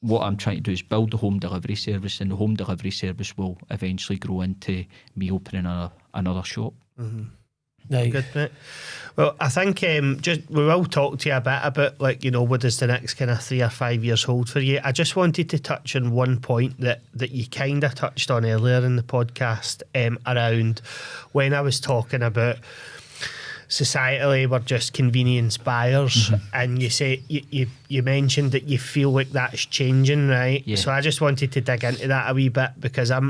What I'm trying to do is build the home delivery service, and the home delivery service will eventually grow into me opening another shop. Right. Good, mate. Well, I think we will talk to you a bit about, what does the next kind of 3 or 5 years hold for you. I just wanted to touch on one point that you kind of touched on earlier in the podcast, around when I was talking about societally we're just convenience buyers, and you say you mentioned that you feel like that's changing, right? Yeah. So I just wanted to dig into that a wee bit, because I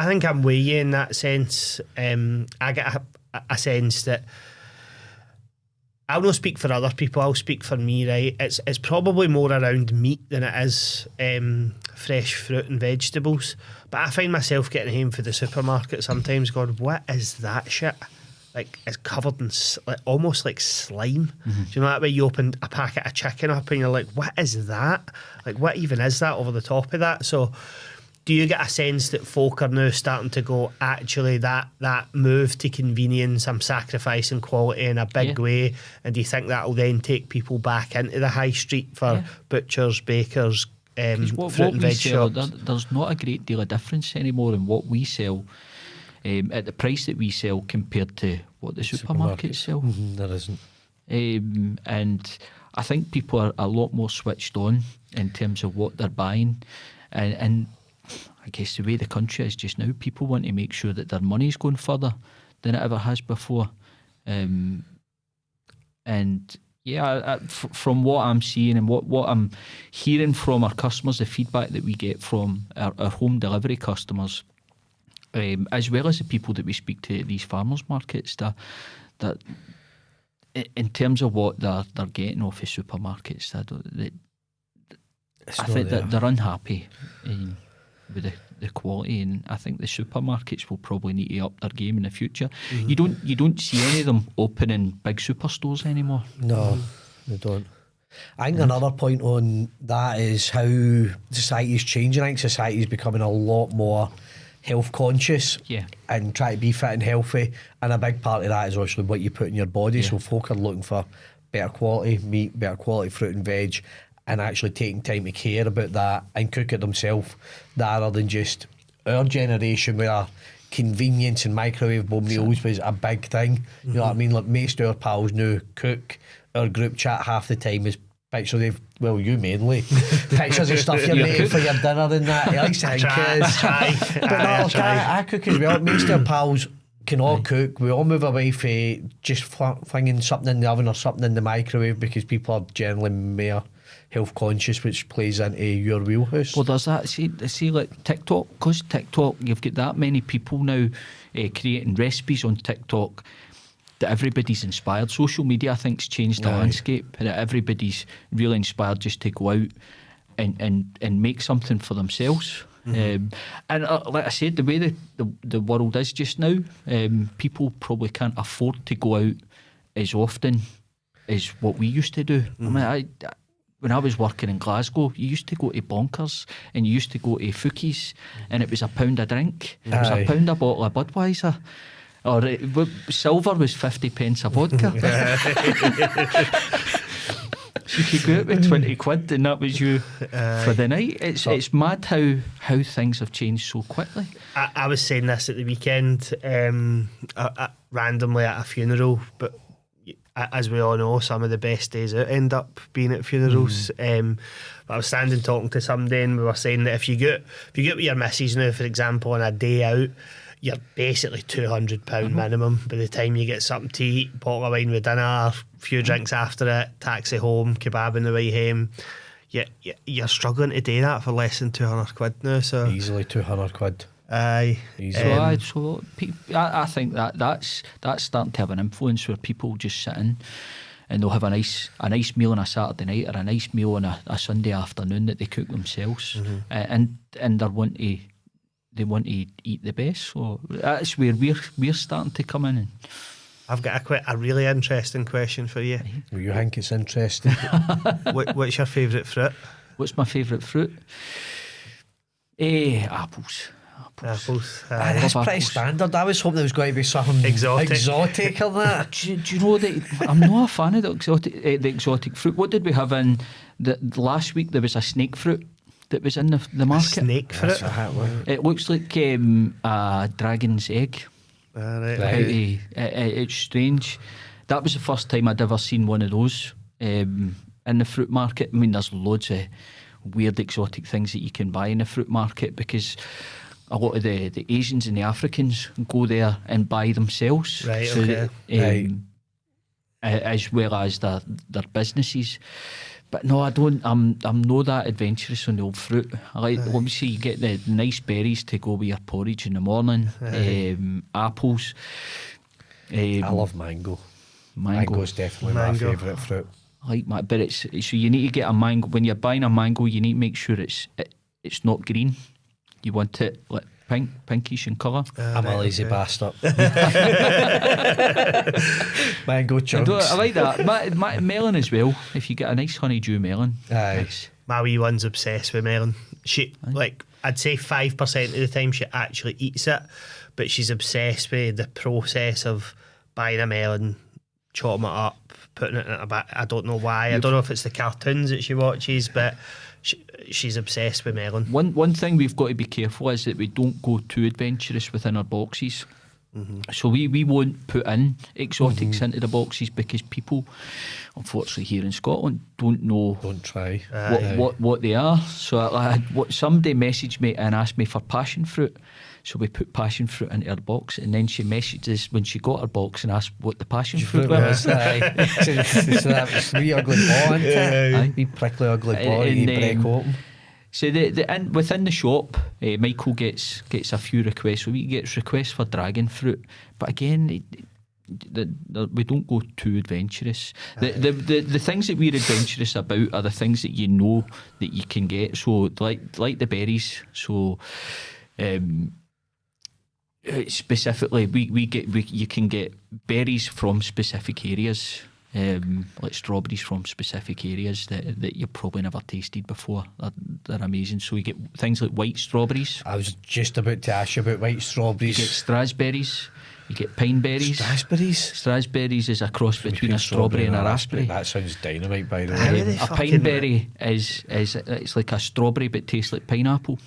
think I'm with you in that sense. I get a sense that I'll not speak for other people, I'll speak for me, right? It's probably more around meat than it is fresh fruit and vegetables. But I find myself getting home for the supermarket sometimes going, what is that shit? Like, it's covered in almost like slime. Do you know that way you open a packet of chicken up and you're like, what is that? Like, what even is that over the top of that? So do you get a sense that folk are now starting to go, actually, that move to convenience, I'm sacrificing quality in a big way, and do you think that'll then take people back into the high street for butchers, bakers, fruit and veg shops? There's not a great deal of difference anymore in what we sell at the price that we sell compared to what the supermarkets sell. There isn't. And I think people are a lot more switched on in terms of what they're buying, and I guess the way the country is just now, people want to make sure that their money's going further than it ever has before. And from what I'm seeing and what I'm hearing from our customers, the feedback that we get from our home delivery customers, as well as the people that we speak to at these farmers markets, that in terms of what they're getting off the supermarkets, I think that they're unhappy with the quality, and I think the supermarkets will probably need to up their game in the future. You don't see any of them opening big superstores anymore. No, they don't. I think another point on that is how society's changing. I think society's becoming a lot more health conscious and try to be fit and healthy, and a big part of that is obviously what you put in your body. So folk are looking for better quality meat, better quality fruit and veg, and actually taking time to care about that and cook it themselves, rather than just our generation where convenience and microwavable meals was a big thing. You know what I mean? Like, most of our pals now cook. Our group chat half the time is pictures of, well, you mainly, pictures of stuff you're making for your dinner and that. He likes to think is. But no, I cook as well. Most of our pals can all cook. We all move away from just flinging something in the oven or something in the microwave because people are generally more health conscious, which plays into your wheelhouse. Well, there's that. See, like TikTok, because TikTok, you've got that many people now creating recipes on TikTok that everybody's inspired. Social media, I think, has changed the landscape, and that everybody's really inspired just to go out and make something for themselves. And like I said, the way the world is just now, people probably can't afford to go out as often as what we used to do. I mean, when I was working in Glasgow, you used to go to Bonkers and you used to go to Fookies, and it was £1 a drink. It was £1 a bottle of Budweiser. Or silver was 50p a vodka. So you could go out with 20 quid and that was you for the night. It's mad how things have changed so quickly. I was saying this at the weekend, randomly at a funeral, but as we all know, some of the best days out end up being at funerals. But I was standing talking to somebody and we were saying that if you get with your missus now, for example, on a day out, you're basically £200 minimum by the time you get something to eat, bottle of wine with dinner, a few drinks after it, taxi home, kebab on the way home. You're struggling to do that for less than 200 quid now. So easily 200 quid. Aye. So I think that's starting to have an influence where people just sit in and they'll have a nice meal on a Saturday night or a nice meal on a Sunday afternoon that they cook themselves, and they want to eat the best. So that's where we're starting to come in. And I've got a really interesting question for you. Well, you think it's interesting? What's your favourite fruit? What's my favourite fruit? Apples. That's pretty standard. I was hoping there was going to be something exotic or that. Do you know that I'm not a fan of the exotic fruit? What did we have in the last week? There was a snake fruit that was in the market. A snake fruit? It looks like a dragon's egg. Right. It's strange. That was the first time I'd ever seen one of those in the fruit market. I mean, there's loads of weird exotic things that you can buy in the fruit market because a lot of the Asians and the Africans go there and buy themselves. Right, so okay. As well as their businesses. But no, I don't. I'm not that adventurous on the old fruit. I like, obviously, you get the nice berries to go with your porridge in the morning. Apples. I love mango. Mango is definitely my favourite fruit. I like that, but so you need to get a mango. When you're buying a mango, you need to make sure it's not green. You want it like pinkish in colour. I'm a lazy bastard. Mango chunks. I like that. Melon as well. If you get a nice honeydew melon. Aye. My wee one's obsessed with melon. She, I'd say 5% of the time she actually eats it, but she's obsessed with the process of buying a melon, chopping it up, putting it in a bag. I don't know why. I don't know if it's the cartoons that she watches, but she's obsessed with melon. One thing we've got to be careful is that we don't go too adventurous within our boxes. So we won't put in exotics into the boxes because people, unfortunately here in Scotland, don't try what they are. So somebody messaged me and asked me for passion fruit. So we put passion fruit into her box, and then she messages when she got her box and asked what the passion fruit was. So that was wee ugly ball, isn't it? Wee prickly ugly ball you break open. So within the shop, Michael gets a few requests. So he gets requests for dragon fruit, but again, we don't go too adventurous. The things that we're adventurous about are the things that you know that you can get. So like the berries. So. Specifically, you can get berries from specific areas, like strawberries from specific areas that you've probably never tasted before. They're amazing. So you get things like white strawberries. I was just about to ask you about white strawberries. You get strasberries. You get pine berries. Strasberries is a cross between a strawberry and a raspberry. That sounds dynamite, by the way. A pine berry is it's like a strawberry but tastes like pineapple.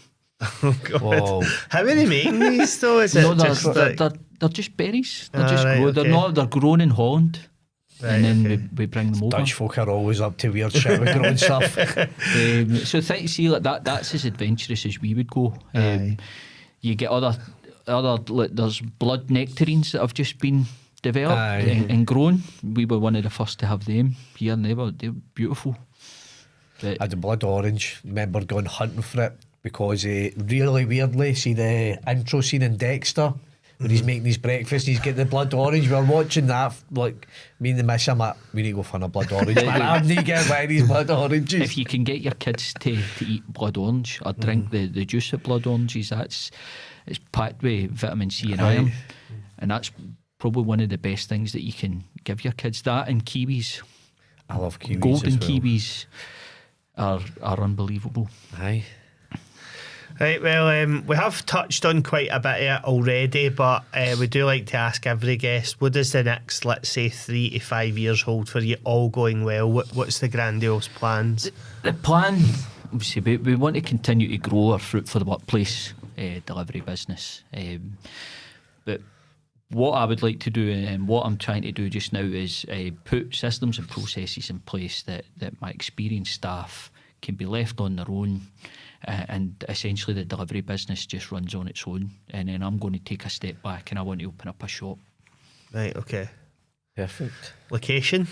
Oh God! Whoa. How are they making these though? Is no, they're just berries. They're just they're grown in Holland, and then we bring them over. Dutch folk are always up to weird shit with growing stuff. So see, like that's as adventurous as we would go. You get other there's blood nectarines that have just been developed and grown. We were one of the first to have them here, and they were beautiful. But I had the blood orange. Remember going hunting for it because really weirdly, see the intro scene in Dexter when he's making his breakfast, he's getting the blood orange. We were watching that, like me and the miss. I'm like, we need to go find a blood orange. Man, I need to get one of these blood oranges. if you can get your kids to eat blood orange or drink the juice of blood oranges, it's packed with vitamin C and iron, and that's probably one of the best things that you can give your kids. That and kiwis. I love kiwis. Golden as well. kiwis are unbelievable. Aye. Right, well, we have touched on quite a bit of it already, but we do like to ask every guest, what does the next, let's say, 3 to 5 years hold for you, all going well? What's the grandiose plans? The plan, obviously, we want to continue to grow our Fruit for the Workplace delivery business. But what I would like to do and what I'm trying to do just now is put systems and processes in place that my experienced staff can be left on their own, and essentially the delivery business just runs on its own, and then I'm going to take a step back and I want to open up a shop. Right, okay. Perfect. Location?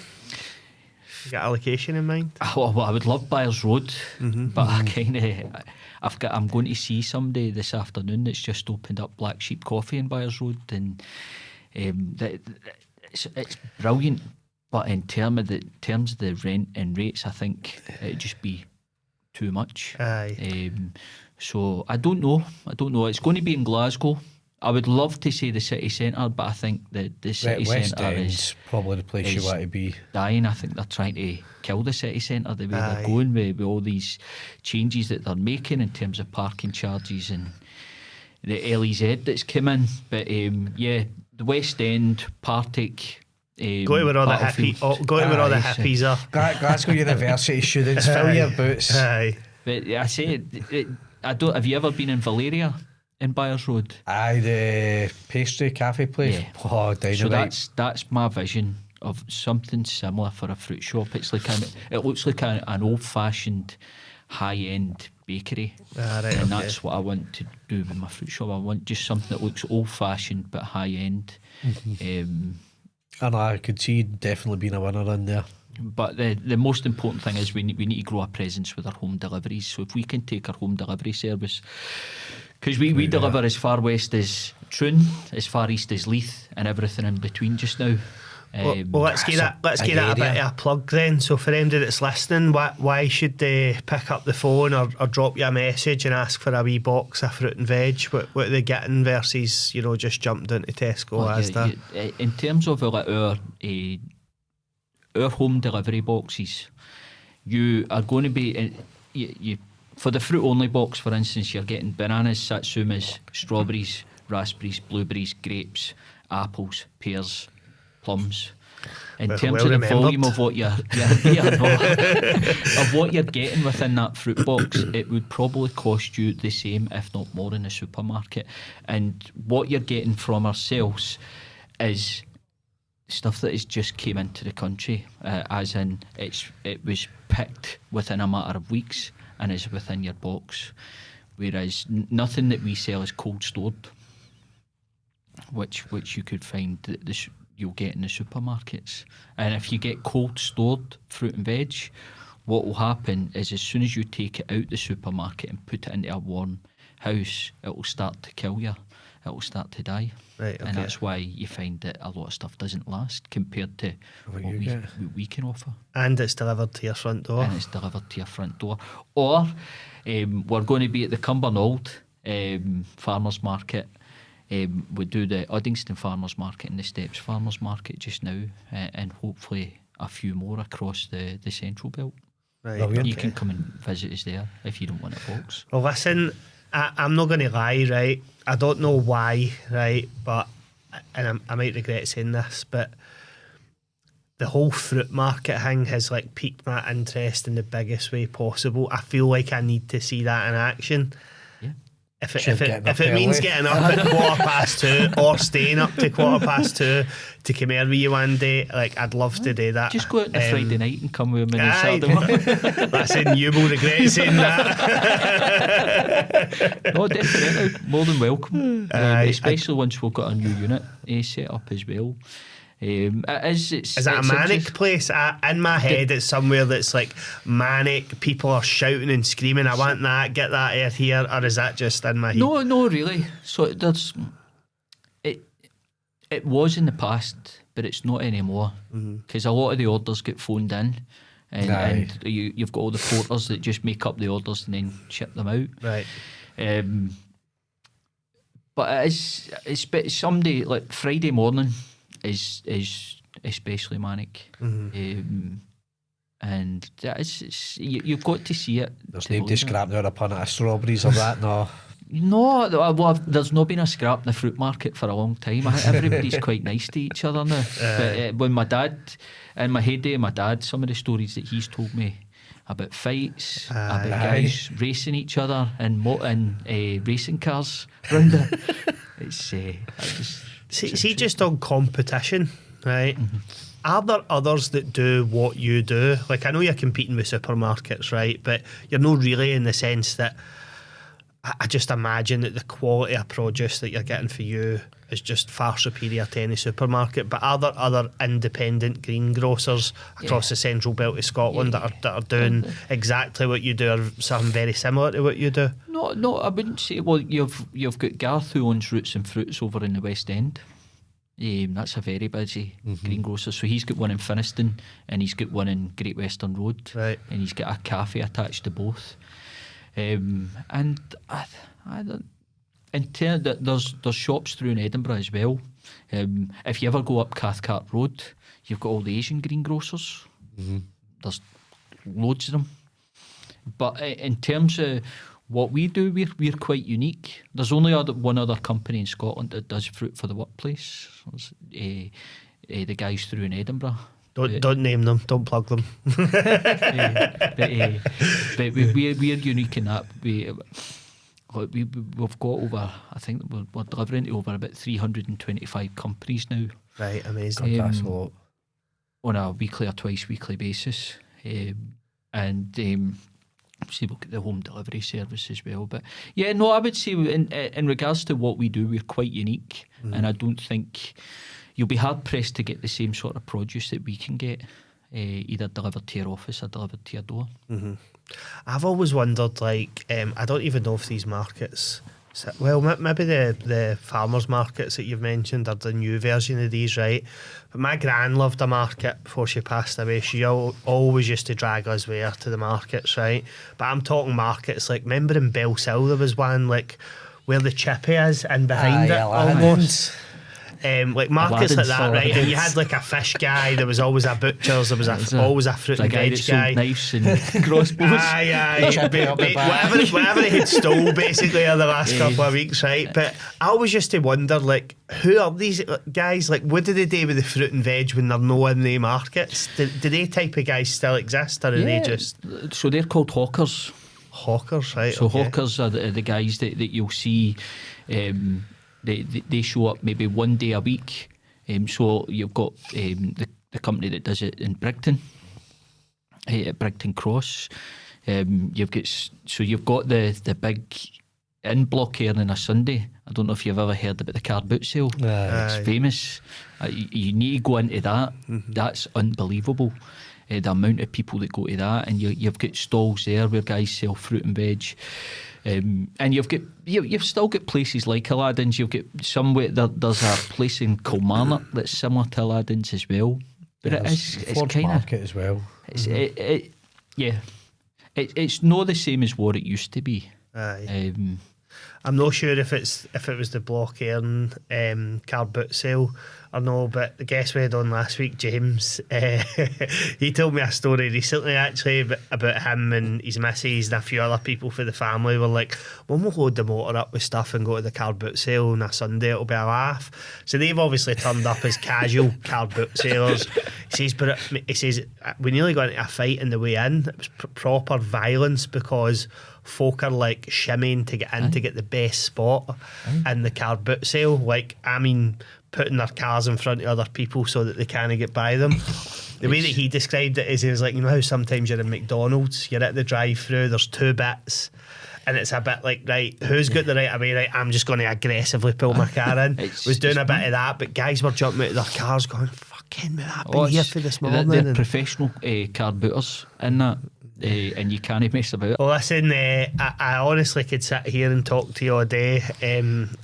You got a location in mind? Well, I would love Byers Road, but I'm going to see somebody this afternoon that's just opened up Black Sheep Coffee in Byers Road, and it's brilliant. But in terms of the rent and rates, I think it'd just be too much. Aye. So I don't know. It's going to be in Glasgow. I would love to say the city centre, but I think that the city West centre End's probably the place you want to be. dying. I think they're trying to kill the city centre the way Aye. they're going with all these changes that they're making in terms of parking charges and the LEZ that's come in. But the West End, Partick. Go to where all the hippies are. Glasgow University students, fill your boots. Aye. But I say, I don't. Have you ever been in Valeria in Byers Road? Aye, the pastry cafe place. Yeah. Oh, dynamite. So that's my vision of something similar for a fruit shop. It's like it looks like an old-fashioned, high-end bakery, Right, and that's what I want to do with my fruit shop. I want just something that looks old-fashioned but high-end. And I could see definitely being a winner in there. But the most important thing is we need to grow a presence with our home deliveries. So if we can take our home delivery service, because we deliver as far west as Troon, as far east as Leith, and everything in between just now. Well, let's get that a bit of a plug then. So for anybody that's listening, why should they pick up the phone or drop you a message and ask for a wee box of fruit and veg? What are they getting versus just jumped into Tesco? In terms of our home delivery boxes, you are going to be you for the fruit only box, for instance, you're getting bananas, satsumas, strawberries, raspberries, blueberries, grapes, apples, pears, plums. In terms of the volume of what you're of what you're getting within that fruit box, it would probably cost you the same, if not more, in the supermarket. And what you're getting from ourselves is stuff that has just came into the country, as in it was picked within a matter of weeks and is within your box, whereas nothing that we sell is cold stored, which you could find that you'll get in the supermarkets. And if you get cold stored fruit and veg, what will happen is as soon as you take it out the supermarket and put it into a warm house, it will start to kill you. It will start to die. Right, okay. And that's why you find that a lot of stuff doesn't last compared to what we can offer. And it's delivered to your front door. And it's delivered to your front door. Or we're going to be at the Cumbernauld Farmers Market. We do the Uddingston Farmers Market and the Steps Farmers Market just now, and hopefully a few more across the Central Belt. Right, you can come and visit us there if you don't want a box. Well, listen, I'm not going to lie, right? I don't know why, right? But, and I might regret saying this, but the whole fruit market thing has piqued my interest in the biggest way possible. I feel like I need to see that in action. Yeah. If Should it getting up means early. getting up at 2:15 or staying up to 2:15 to come here with you one day, like I'd love to do that. Just go out on a Friday night and come with me on Aye. Saturday morning. Listen, you will regret saying that. No, definitely. More than welcome. Aye. Especially once we've got a new unit set up as well. Is that a manic place? In my head, it's somewhere that's like manic. People are shouting and screaming, I want that, get that out here. Or is that just in my head? No, really. So there's it was in the past, but it's not anymore, because a lot of the orders get phoned in, and you've got all the porters that just make up the orders and then ship them out. Right. But it's someday, like Friday morning is especially manic. And you've got to see it. There's nobody scrapping out a punnet of strawberries or that, no. No, well, there's not been a scrap in the fruit market for a long time. Everybody's quite nice to each other now. But when my dad, in my heyday, my dad, some of the stories that he's told me about fights, about guys racing each other in racing cars round it. It's See, just on competition, right? Are there others that do what you do? Like, I know you're competing with supermarkets, right? But you're not really, in the sense that I just imagine that the quality of produce that you're getting for you is just far superior to any supermarket. But are there other independent greengrocers across the central belt of Scotland that are doing exactly what you do, or something very similar to what you do? No, I wouldn't say. Well, you've got Garth, who owns Roots and Fruits over in the West End. That's a very busy greengrocer. So he's got one in Finniston and he's got one in Great Western Road, right? And he's got a cafe attached to both. And I don't. There's shops through in Edinburgh as well. If you ever go up Cathcart Road, you've got all the Asian greengrocers. There's loads of them. But in terms of what we do, we're quite unique. There's only one other company in Scotland that does fruit for the workplace. The guys through in Edinburgh. Don't name them. Don't plug them. But we're unique in that we've got over. I think we're delivering to over about 325 companies now. Right, amazing. That's a lot. On a weekly or twice weekly basis, see, we'll get the home delivery service as well. But yeah, no, I would say in regards to what we do, we're quite unique, and I don't think you'll be hard pressed to get the same sort of produce that we can get, either delivered to your office or delivered to your door. I've always wondered, like, I don't even know if these markets, well, maybe the farmers markets that you've mentioned are the new version of these, right? But my gran loved a market before she passed away. She always used to drag us with her to the markets, right? But I'm talking markets like, remember in Bellsill there was one like where the chippy is and behind it almost. Like markets like that, right? And you had like a fish guy. There was always a butcher's. There was always a fruit and veg guy. Knives and crossbows. Aye. Whatever he had stole basically in the last couple of weeks, right? But I always used to wonder, like, who are these guys? Like, what do they do with the fruit and veg when they're not in the markets? Do they type of guys still exist, or are they just? So they're called hawkers. Hawkers, right? So hawkers are the guys that you'll see. They show up maybe one day a week. So you've got the company that does it in Brigton, at Brigton Cross. You've got the big in block here on a Sunday. I don't know if you've ever heard about the car boot sale. It's famous. You need to go into that. That's unbelievable. The amount of people that go to that, and you've got stalls there where guys sell fruit and veg. And you've still got places like Aladdin's. You've got somewhere there's a place in Kilmarnock that's similar to Aladdin's as well. But it's kind of market as well. It's not the same as what it used to be. Aye. I'm not sure if it was the Block Earn car boot sale. I know, but the guest we had on last week, James, he told me a story recently actually about him and his missus and a few other people for the family were like, when we'll load the motor up with stuff and go to the car boot sale on a Sunday, it'll be a laugh. So they've obviously turned up as casual car boot sailors. He says, we nearly got into a fight in the way in. It was proper violence because folk are like shimmying to get in to get the best spot in the car boot sale. Like, I mean, putting their cars in front of other people so that they can't get by them. The way that he described it is he was like, you know how sometimes you're in McDonald's, you're at the drive-through, there's two bits, and it's a bit like, right, who's got the right of way? Right, I'm just going to aggressively pull my car in. Was doing a bit of that, but guys were jumping out of their cars going, fucking, I've been here for this morning. They're professional car booters in that. And you can't mess about. Well, listen, I honestly could sit here and talk to you all day.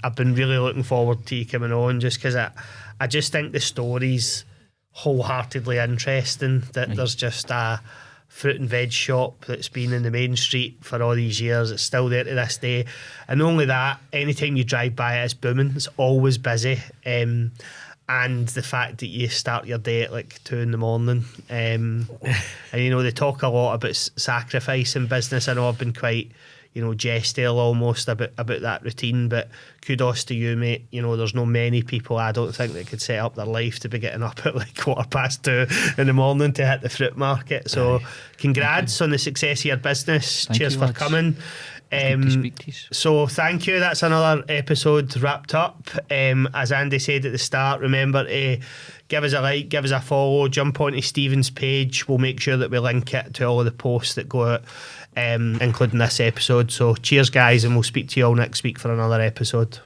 I've been really looking forward to you coming on just because I just think the story's wholeheartedly interesting, that there's just a fruit and veg shop that's been in the main street for all these years. It's still there to this day. And not only that, anytime you drive by it, it's booming. It's always busy. And the fact that you start your day at like 2 a.m. And you know, they talk a lot about sacrifice in business. I know I've been quite, you know, gestical almost about that routine, but kudos to you, mate. You know, there's no many people, I don't think, that could set up their life to be getting up at like 2:15 in the morning to hit the fruit market. So congrats on the success of your business. Cheers for coming. So thank you. That's another episode wrapped up. As Andy said at the start, remember to give us a like, give us a follow, jump onto Steven's page. We'll make sure that we link it to all of the posts that go out, including this episode. So cheers guys, and we'll speak to you all next week for another episode.